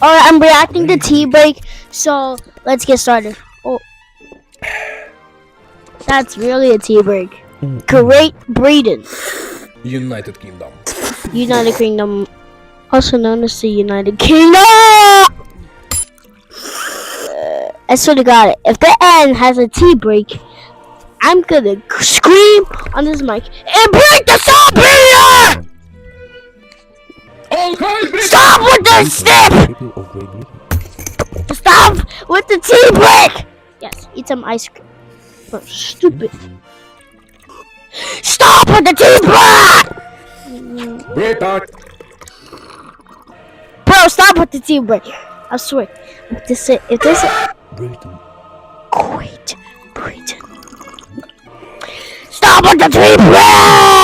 Alright, I'm reacting to tea break, so let's get started. Oh, that's really a tea break. Great Britain. United Kingdom. United Kingdom, also known as the United Kingdom. I swear to God, if the N has a tea break, I'm gonna scream on this mic and break the salt here! Stop with the snip! Stop with the tea break! Yes, eat some ice cream. Bro, stupid. Stop with the tea break! Break that. Bro, stop with the tea break. I swear. If this Britain. Great Britain. Stop with the tea break!